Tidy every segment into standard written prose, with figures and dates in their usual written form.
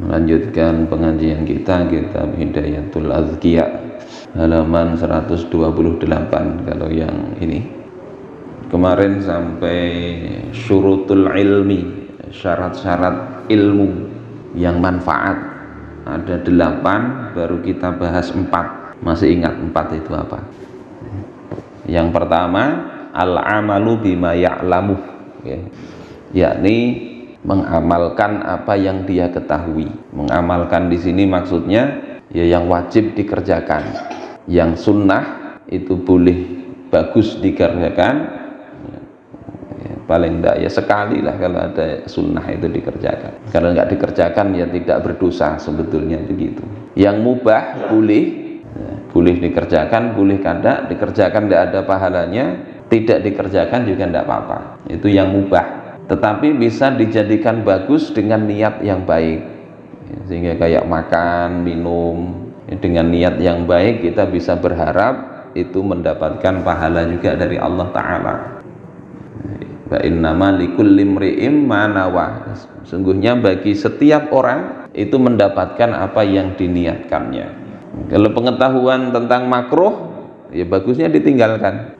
Melanjutkan pengajian kita, kitab Hidayatul Azkiya, halaman 128 kalau yang ini. Kemarin sampai syurutul ilmi, syarat-syarat ilmu yang manfaat. Ada 8, baru kita bahas 4. Masih ingat 4 itu apa? Yang pertama, al-amalu bima ya'lamu, yakni mengamalkan apa yang dia ketahui. Mengamalkan di sini maksudnya ya yang wajib dikerjakan, yang sunnah itu boleh bagus dikerjakan, paling tidak ya sekali lah kalau ada sunnah itu dikerjakan. Kalau nggak dikerjakan ya tidak berdosa sebetulnya begitu. Yang mubah boleh, boleh dikerjakan, boleh kada dikerjakan tidak ada pahalanya, tidak dikerjakan juga tidak apa-apa. Itu yang mubah. Tetapi bisa dijadikan bagus dengan niat yang baik, sehingga kayak makan, minum dengan niat yang baik kita bisa berharap itu mendapatkan pahala juga dari Allah Ta'ala. Wa innama likulli imri'in ma nawa, sungguhnya bagi setiap orang itu mendapatkan apa yang diniatkannya. Kalau pengetahuan tentang makruh ya bagusnya ditinggalkan,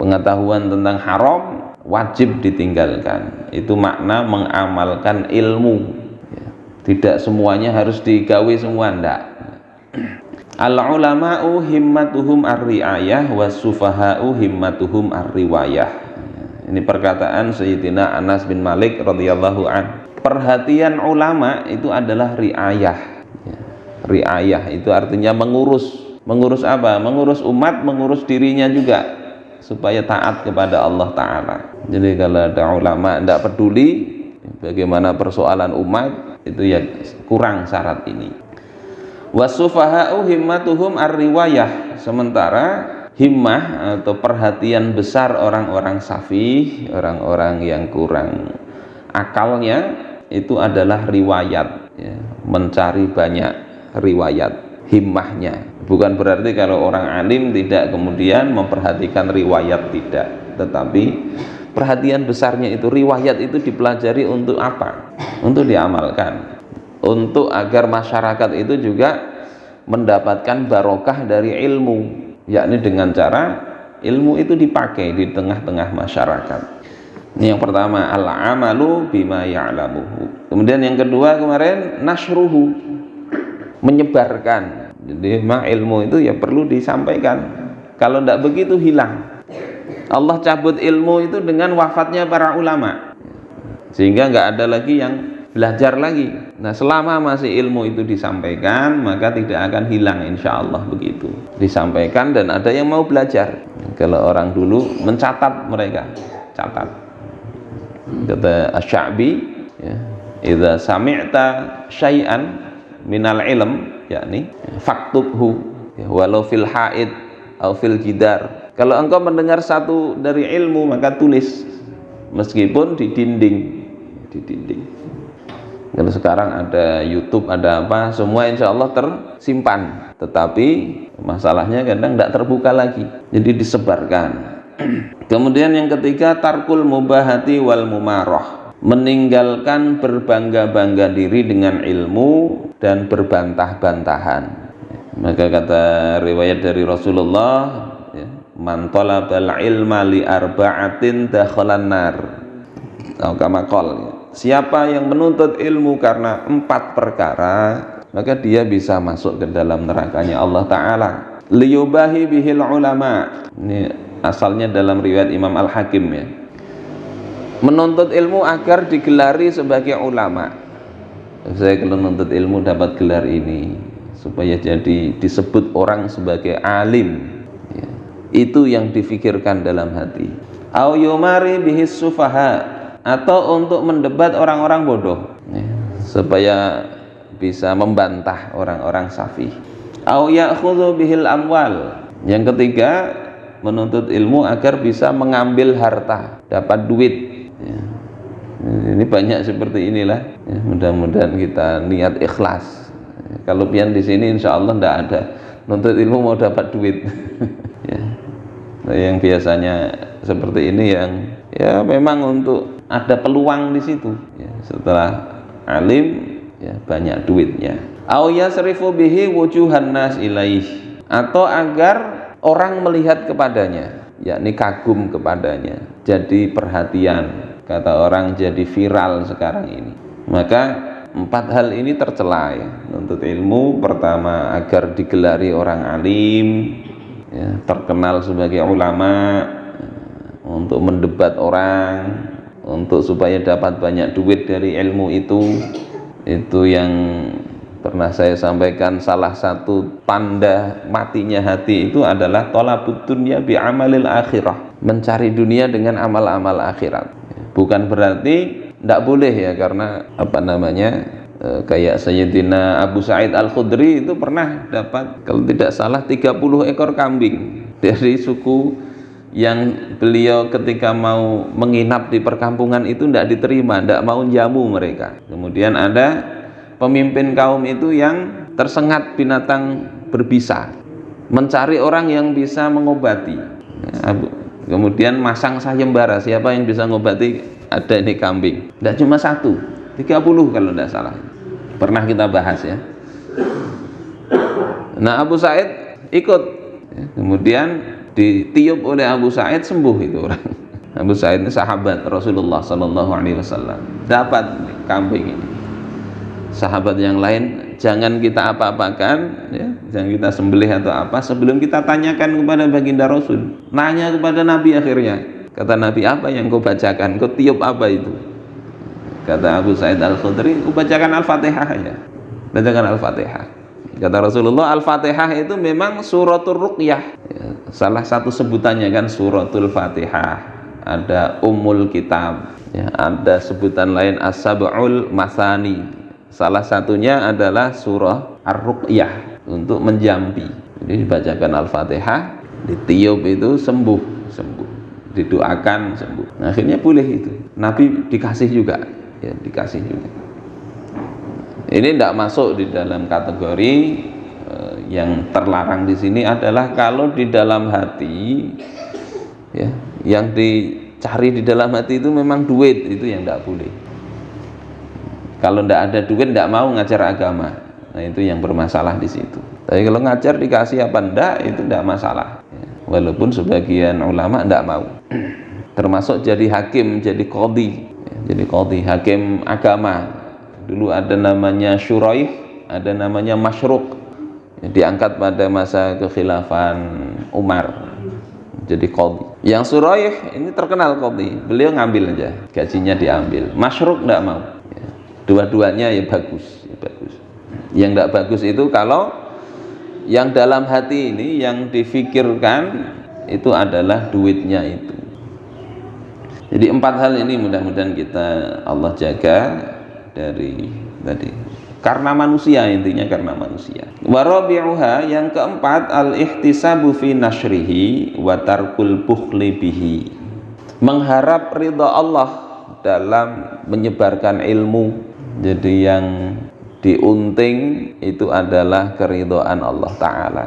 pengetahuan tentang haram wajib ditinggalkan. Itu makna mengamalkan ilmu. Tidak semuanya harus digawe semua, ndak. Al-ulama'u himmatuhum ar-ri'ayah was-sufaha'u himmatuhum ar-riwayah. Ini perkataan Sayyidina Anas bin Malik radhiyallahu an. Perhatian ulama itu adalah ri'ayah. Ri'ayah itu artinya mengurus. Mengurus apa? Mengurus umat, mengurus dirinya juga supaya taat kepada Allah Ta'ala. Jadi kalau ada ulama tidak peduli bagaimana persoalan umat, itu ya kurang syarat ini. Wasufaha'u himmatuhum ar-riwayah, sementara himmah atau perhatian besar orang-orang safih, orang-orang yang kurang akalnya, itu adalah riwayat, ya, mencari banyak riwayat. Himmahnya bukan berarti kalau orang alim tidak kemudian memperhatikan riwayat, tidak, tetapi perhatian besarnya itu riwayat itu dipelajari untuk apa? Untuk diamalkan, untuk agar masyarakat itu juga mendapatkan barokah dari ilmu, yakni dengan cara ilmu itu dipakai di tengah-tengah masyarakat. Ini yang pertama, al-amalu bima ya'lamuhu. Kemudian yang kedua kemarin nasruhu, menyebarkan. Jadi memang ilmu itu ya perlu disampaikan. Kalau tidak begitu hilang. Allah cabut ilmu itu dengan wafatnya para ulama, sehingga nggak ada lagi yang belajar lagi. Nah selama masih ilmu itu disampaikan, maka tidak akan hilang insya Allah begitu. Disampaikan dan ada yang mau belajar. Kalau orang dulu mencatat, mereka catat. Kata Asy-Sya'bi, ya, idza sami'ta syai'an minal ilm, yakni faktubhu, ya, walau fil haid atau fil jidar. Kalau engkau mendengar satu dari ilmu maka tulis, meskipun di dinding. Di dinding. Kalau sekarang ada YouTube, ada apa, semua insya Allah tersimpan. Tetapi masalahnya kadang tidak terbuka lagi, jadi disebarkan. Kemudian yang ketiga, tarkul mubahati wal mumarah, meninggalkan berbangga-bangga diri dengan ilmu dan berbantah-bantahan. Maka kata riwayat dari Rasulullah, ya, man talabal ilma li arba'atin dakhalan nar. Atau kama qol, siapa yang menuntut ilmu karena 4 perkara, maka dia bisa masuk ke dalam nerakanya Allah Ta'ala. Liyubahi bihil ulama. Ini asalnya dalam riwayat Imam Al-Hakim, ya. Menuntut ilmu agar digelari sebagai ulama. Saya kalau menuntut ilmu dapat gelar ini supaya jadi disebut orang sebagai alim, ya. Itu yang difikirkan dalam hati. Au yumari bihis sufaha, atau untuk mendebat orang-orang bodoh, ya, supaya bisa membantah orang-orang safih. Au ya'khudhu bihil amwal. Yang ketiga, menuntut ilmu agar bisa mengambil harta, dapat duit. Ya. Ini banyak seperti inilah. Ya, mudah-mudahan kita niat ikhlas. Kalau pian di sini insya Allah tidak ada nuntut ilmu mau dapat duit. Ya. Nah, yang biasanya seperti ini yang ya memang untuk ada peluang di situ. Ya, setelah alim ya, banyak duitnya. Au yasrifu bihi wujuhan nas ilaih, atau agar orang melihat kepadanya, yakni kagum kepadanya, jadi perhatian, kata orang jadi viral sekarang ini. Maka 4 hal ini tercela ya, menuntut ilmu. Pertama, agar digelari orang alim, ya, terkenal sebagai ulama, untuk mendebat orang, untuk supaya dapat banyak duit dari ilmu itu. Itu yang pernah saya sampaikan, salah satu tanda matinya hati itu adalah thalabud dunya bi amalil akhirah, mencari dunia dengan amal-amal akhirat. Bukan berarti tidak boleh ya, karena kayak Sayyidina Abu Sa'id Al-Khudri itu pernah dapat, kalau tidak salah, 30 ekor kambing dari suku yang beliau ketika mau menginap di perkampungan itu tidak diterima, tidak mau jamu mereka. Kemudian ada pemimpin kaum itu yang tersengat binatang berbisa, mencari orang yang bisa mengobati. Kemudian masang sayembara, siapa yang bisa mengobati, ada ini kambing. Tidak cuma 1, 30 kalau tidak salah. Pernah kita bahas ya. Nah, Abu Sa'id ikut, kemudian ditiup oleh Abu Sa'id, sembuh itu orang. Abu Sa'id ini sahabat Rasulullah SAW, dapat kambing ini. Sahabat yang lain, jangan kita apa-apakan ya, jangan kita sembelih atau apa sebelum kita tanyakan kepada baginda Rasul. Nanya kepada Nabi akhirnya. Kata Nabi, apa yang kau bacakan? Kau tiup apa itu? Kata Abu Sa'id Al-Khudri, kau bacakan Al-Fatihah ya. Bacakan Al-Fatihah. Kata Rasulullah, Al-Fatihah itu memang suratul ruqyah ya, salah satu sebutannya kan suratul Fatihah. Ada Ummul Kitab ya, ada sebutan lain As-Sab'ul Masani. Salah satunya adalah surah Ar-Ruqyah, untuk menjampi. Jadi dibacakan Al-Fatihah, ditiup itu sembuh, didoakan sembuh. Nah, akhirnya boleh itu. Nabi dikasih juga ya, dikasih juga. Ini tidak masuk di dalam kategori yang terlarang di sini adalah kalau di dalam hati ya, yang dicari di dalam hati itu memang duit, itu yang tidak boleh. Kalau tidak ada duit, tidak mau ngajar agama, nah itu yang bermasalah di situ. Tapi kalau ngajar dikasih apa enggak, itu tidak masalah ya. Walaupun sebagian ulama tidak mau. Termasuk jadi hakim, jadi qadhi ya, jadi qadhi, hakim agama. Dulu ada namanya Syuraih, ada namanya Masyruk ya, diangkat pada masa kekhilafan Umar jadi qadhi. Yang Syuraih ini terkenal qadhi, beliau ngambil aja, gajinya diambil. Masyruk tidak mau. Dua-duanya ya bagus, ya bagus. Yang tidak bagus itu kalau yang dalam hati ini yang difikirkan itu adalah duitnya itu. Jadi 4 hal ini mudah-mudahan kita Allah jaga dari tadi, karena manusia, intinya karena manusia. Wa rabi'uha, yang keempat, al-ihtisabu fi nashrihi wa tarkul bukhli bihi, mengharap ridha Allah dalam menyebarkan ilmu. Jadi yang diunting itu adalah keridhaan Allah Ta'ala,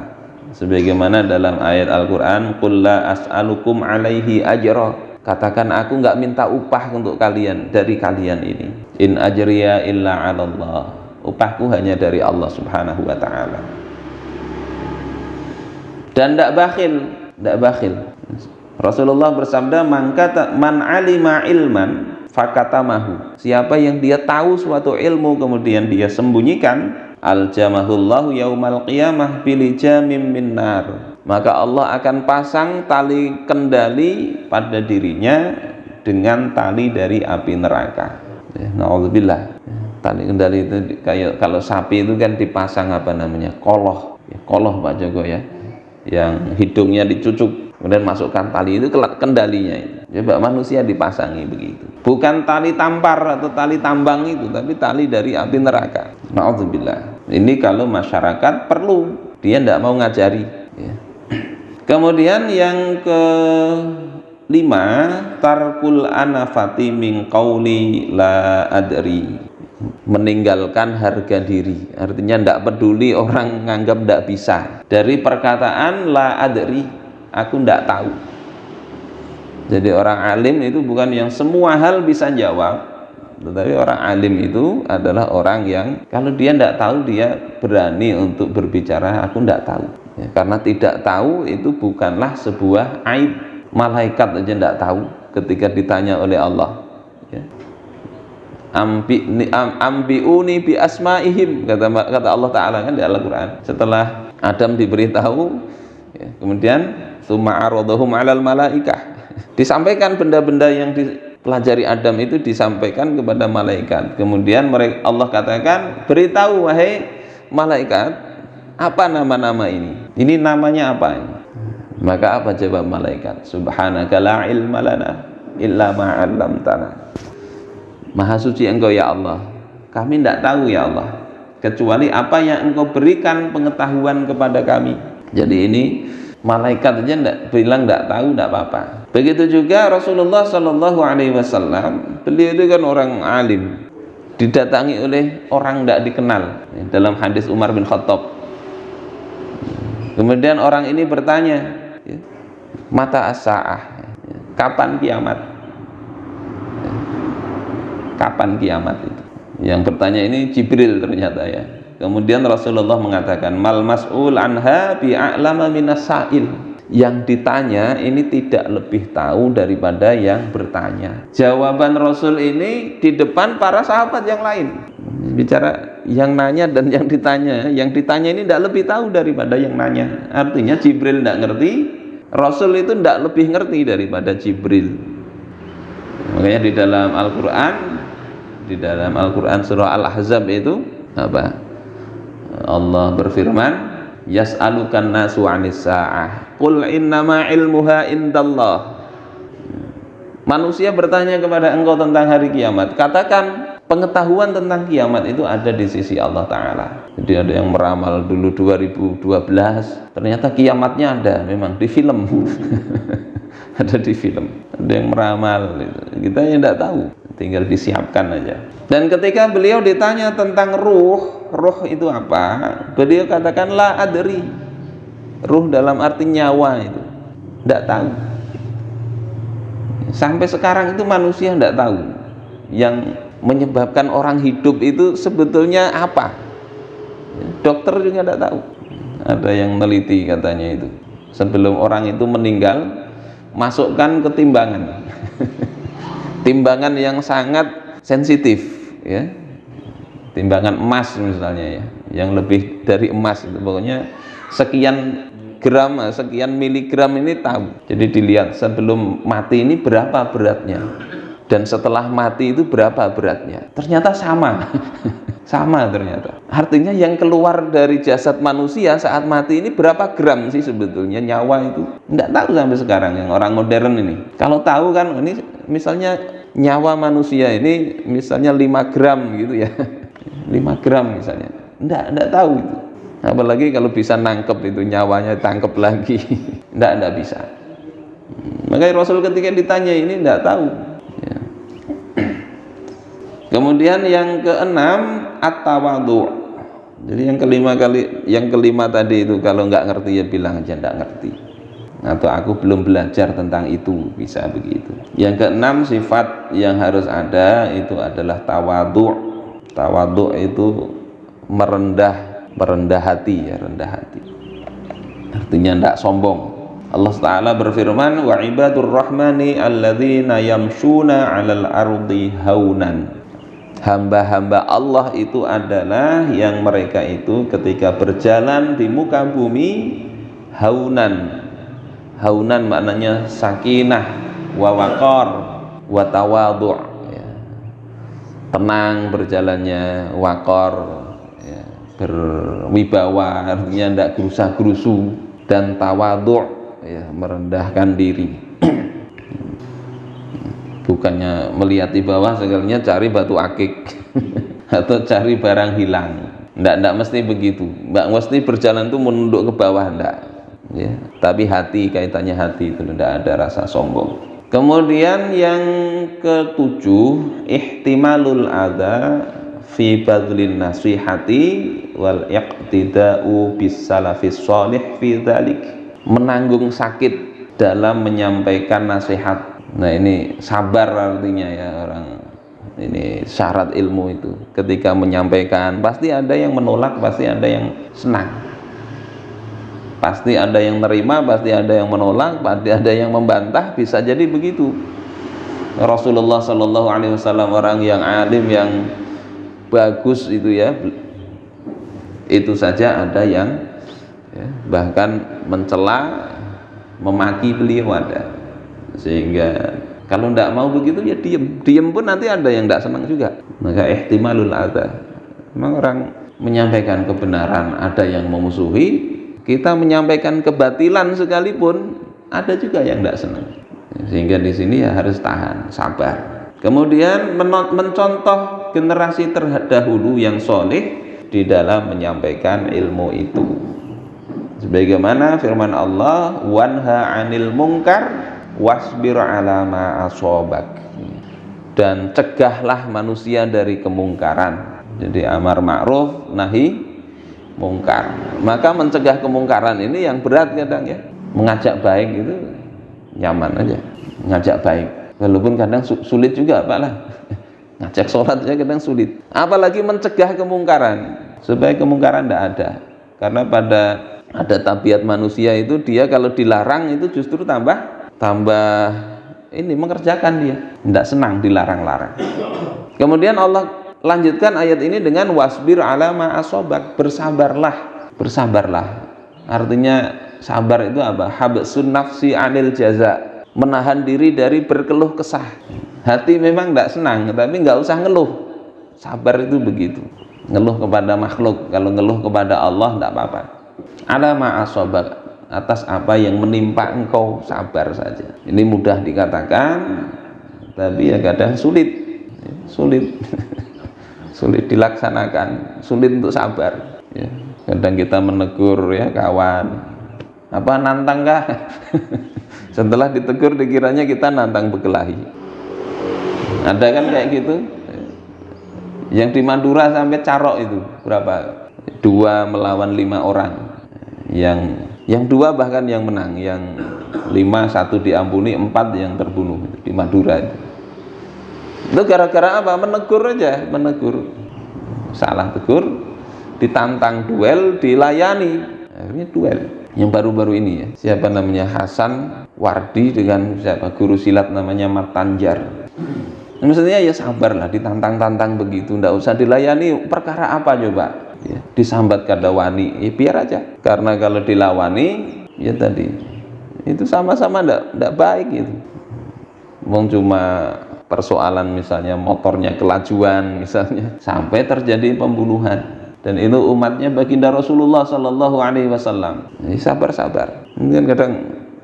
sebagaimana dalam ayat Al-Quran, qul la as'alukum alaihi ajra, katakan aku nggak minta upah untuk kalian, dari kalian ini, in ajriya illa 'ala Allah, upahku hanya dari Allah Subhanahu wa Ta'ala. Dan tidak bakhil. Rasulullah bersabda, man alima ilman fakatamahu, siapa yang dia tahu suatu ilmu kemudian dia sembunyikan, aljamahullahu yaumal qiyamah bilijamim min nar, maka Allah akan pasang tali kendali pada dirinya dengan tali dari api neraka. Na'udzubillah. Tali kendali itu kayak kalau sapi itu kan dipasang koloh ya, koloh Pak Joko ya, yang hidungnya dicucuk kemudian masukkan tali, itu kendalinya itu. Coba manusia dipasangi begitu, bukan tali tampar atau tali tambang itu, tapi tali dari api neraka. Na'udzubillah. Ini kalau masyarakat perlu, dia tidak mau ngajari ya. Kemudian yang ke-5, tarkul anafati min qauli la adri, meninggalkan harga diri, artinya tidak peduli orang nganggap tidak bisa, dari perkataan la adri, aku tidak tahu. Jadi orang alim itu bukan yang semua hal bisa jawab, Tetapi orang alim itu adalah orang yang kalau dia tidak tahu, dia berani untuk berbicara aku tidak tahu. Ya, karena tidak tahu itu bukanlah sebuah aib. Malaikat aja tidak tahu ketika ditanya oleh Allah. Ya. Ambiuni bi asmaihim, kata Allah Ta'ala kan di Al-Quran. Setelah Adam diberitahu, ya, kemudian summa aradahum 'alal malaikah. Disampaikan benda-benda yang dipelajari Adam itu disampaikan kepada malaikat. Kemudian Allah katakan, beritahu wahai malaikat, apa nama-nama ini? Ini namanya apa ini? Maka apa jawab malaikat? Subhanaka la ilma lana illa ma 'allamtana. Maha suci Engkau ya Allah, kami tidak tahu ya Allah, kecuali apa yang Engkau berikan pengetahuan kepada kami. Jadi ini malaikat aja bilang tidak tahu, tidak apa-apa. Begitu juga Rasulullah Shallallahu Alaihi Wasallam, beliau itu kan orang alim, didatangi oleh orang tidak dikenal. Dalam hadis Umar bin Khattab, kemudian orang ini bertanya, mata as-sa'ah, kapan kiamat? Kapan kiamat itu? Yang bertanya ini Jibril ternyata ya. Kemudian Rasulullah mengatakan, mal mas'ul anha bi'a'lama minas sa'il. Yang ditanya ini tidak lebih tahu daripada yang bertanya. Jawaban Rasul ini di depan para sahabat yang lain. Bicara yang nanya dan yang ditanya. Yang ditanya ini tidak lebih tahu daripada yang nanya. Artinya Jibril tidak ngerti, Rasul itu tidak lebih ngerti daripada Jibril. Makanya di dalam Al-Quran surah Al-Ahzab itu apa? Allah berfirman, yas'alukan nasu 'anis sa'ah qul innama ilmuha indallah. Manusia bertanya kepada engkau tentang hari kiamat, katakan pengetahuan tentang kiamat itu ada di sisi Allah Ta'ala. Jadi ada yang meramal dulu 2012, ternyata kiamatnya ada memang di film. Ada di film, ada yang meramal, kita yang tidak tahu, tinggal disiapkan aja. Dan ketika beliau ditanya tentang ruh itu apa, beliau katakan la adri. Ruh dalam arti nyawa itu tidak tahu. Sampai sekarang itu manusia tidak tahu yang menyebabkan orang hidup itu sebetulnya apa. Dokter juga tidak tahu. Ada yang meneliti katanya itu, sebelum orang itu meninggal, masukkan ke timbangan. Timbangan yang sangat sensitif ya. Timbangan emas misalnya ya, yang lebih dari emas itu, pokoknya sekian gram, sekian miligram ini tahu. Jadi dilihat sebelum mati ini berapa beratnya, dan setelah mati itu berapa beratnya. Ternyata sama. Sama ternyata. Artinya yang keluar dari jasad manusia saat mati ini berapa gram sih sebetulnya nyawa itu? Tidak tahu sampai sekarang yang orang modern ini. Kalau tahu kan, ini misalnya nyawa manusia ini misalnya 5 gram gitu ya. 5 gram misalnya. Tidak tahu itu. Apalagi kalau bisa nangkep itu nyawanya, tangkep lagi. Tidak bisa. Makanya Rasul ketika ditanya ini tidak tahu. Kemudian yang keenam at-tawadhu. Jadi yang kelima tadi itu kalau nggak ngerti ya bilang aja nggak ngerti, atau aku belum belajar tentang itu, bisa begitu. Yang keenam sifat yang harus ada itu adalah tawadhu. Tawadhu itu merendah hati ya, rendah hati. Artinya tidak sombong. Allah Ta'ala berfirman, wa ibadur rahmani alladzina yamshuna 'alal ardi haunan. Hamba-hamba Allah itu adalah yang mereka itu ketika berjalan di muka bumi haunan. Haunan maknanya sakinah wa waqar wa tawadhu' ya. Tenang berjalannya, waqar ya, berwibawa, artinya tidak gerusa-gerusu, dan tawadhu' ya, merendahkan diri. Bukannya melihat di bawah sekalinya cari batu akik atau cari barang hilang. Nggak mesti begitu. Nggak mesti berjalan tuh menunduk ke bawah, nggak ya. Tapi hati, kaitannya hati itu tidak ada rasa sombong. Kemudian yang ketujuh, ihtimalul adza fi badlin nasihati wal iqtida'u bis salafis shalih fi dzalik. Menanggung sakit dalam menyampaikan nasihat. Nah ini sabar artinya ya, orang Ini syarat ilmu itu. Ketika menyampaikan, pasti ada yang menolak, pasti ada yang senang. Pasti ada yang terima, pasti ada yang menolak, pasti ada yang membantah, bisa jadi begitu. Rasulullah Shallallahu Alaihi Wasallam orang yang alim, yang bagus itu ya, itu saja ada yang ya, bahkan mencela, memaki beliau ada. Sehingga kalau tidak mau begitu ya diem pun nanti ada yang tidak senang juga. Maka ihtimalul adza. Memang orang menyampaikan kebenaran ada yang memusuhi, kita menyampaikan kebatilan sekalipun ada juga yang tidak senang. Sehingga di sini ya harus tahan, sabar. Kemudian mencontoh generasi terdahulu yang soleh di dalam menyampaikan ilmu itu. Sebagaimana firman Allah, wanha 'anil munkar wasbir 'ala ma asobak, dan cegahlah manusia dari kemungkaran. Jadi amar ma'ruf nahi mungkar. Maka mencegah kemungkaran ini yang berat kadang ya. Mengajak baik itu nyaman aja, ngajak baik, walaupun kadang sulit juga Pak lah. Ngajak sholat aja kadang sulit, apalagi mencegah kemungkaran, supaya kemungkaran tidak ada. Karena pada ada tabiat manusia itu, dia kalau dilarang itu justru tambah ini mengerjakan, dia tidak senang dilarang-larang. Kemudian Allah lanjutkan ayat ini dengan wasbir 'ala ma asobak, bersabarlah. Artinya sabar itu apa? Habsun nafsi 'anil jaza, menahan diri dari berkeluh kesah. Hati memang tidak senang, tapi nggak usah ngeluh. Sabar itu begitu. Ngeluh kepada makhluk, kalau ngeluh kepada Allah tidak apa-apa. 'Ala ma asobak, atas apa yang menimpa engkau sabar saja. Ini mudah dikatakan, tapi ya kadang sulit sulit dilaksanakan, sulit untuk sabar ya. Kadang kita menegur ya kawan, apa nantang kah? Setelah ditegur dikiranya kita nantang berkelahi. Ada kan kayak gitu. Yang di Madura sampai Carok itu berapa? 2 melawan 5 orang. Yang 2 bahkan yang menang, yang 5 1 diampuni, 4 yang terbunuh di Madura itu. Itu gara-gara apa? Menegur aja, menegur. Salah tegur, ditantang duel, dilayani. Akhirnya duel. Yang baru-baru ini ya, siapa namanya, Hasan Wardi dengan siapa guru silat namanya Martanjar. Maksudnya ya sabarlah, ditantang-tantang begitu, ndak usah dilayani. Perkara apa coba? Ya, disambat kada wani, ya biar aja. Karena kalau dilawani, ya tadi itu sama-sama ndak baik gitu. Wong cuma persoalan misalnya motornya kelajuan misalnya, sampai terjadi pembunuhan. Dan itu umatnya baginda Rasulullah Sallallahu Alaihi Wasallam. Sabar-sabar. Mungkin kadang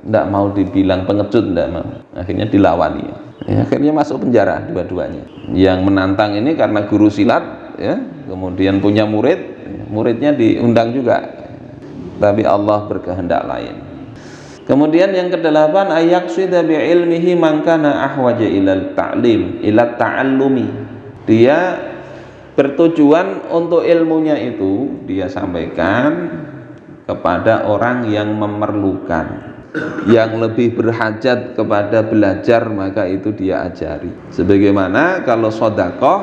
ndak mau dibilang pengecut, ndak mau. Akhirnya dilawani. Ya, akhirnya masuk penjara dua-duanya. Yang menantang ini karena guru silat, ya, kemudian punya muridnya diundang juga. Tapi Allah berkehendak lain. Kemudian yang ke-8, ayaqsida bi ilmihi man kana ahwaja ilal ta'lim, ila ta'allumi. Dia bertujuan untuk ilmunya itu dia sampaikan kepada orang yang memerlukan, yang lebih berhajat kepada belajar, maka itu dia ajari. Sebagaimana kalau sedekah,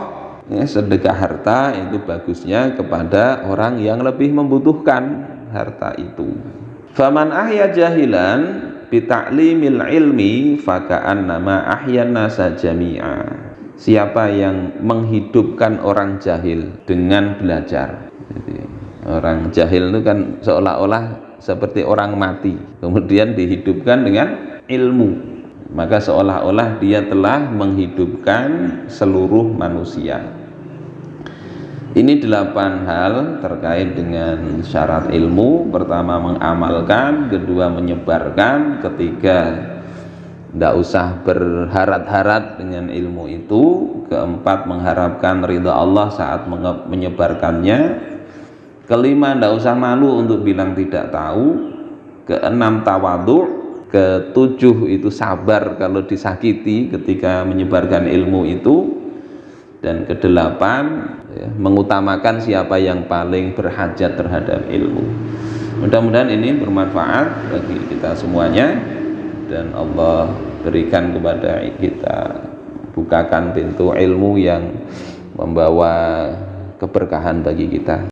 ya, sedekah harta itu bagusnya kepada orang yang lebih membutuhkan harta itu. Faman ahya jahilan bi ta'limil ilmi faka'annama ahyan nasa jami'a. Siapa yang menghidupkan orang jahil dengan belajar. Jadi, orang jahil itu kan seolah-olah seperti orang mati, kemudian dihidupkan dengan ilmu, maka seolah-olah dia telah menghidupkan seluruh manusia. Ini 8 hal terkait dengan syarat ilmu. Pertama, mengamalkan. Kedua, menyebarkan. Ketiga, tidak usah berharap-harap dengan ilmu itu. Keempat, mengharapkan ridha Allah saat menyebarkannya. Kelima, tidak usah malu untuk bilang tidak tahu. Keenam, tawadhu. Ketujuh, itu sabar kalau disakiti ketika menyebarkan ilmu itu. Dan kedelapan, ya, mengutamakan siapa yang paling berhajat terhadap ilmu. Mudah-mudahan ini bermanfaat bagi kita semuanya, dan Allah berikan kepada kita bukakan pintu ilmu yang membawa keberkahan bagi kita.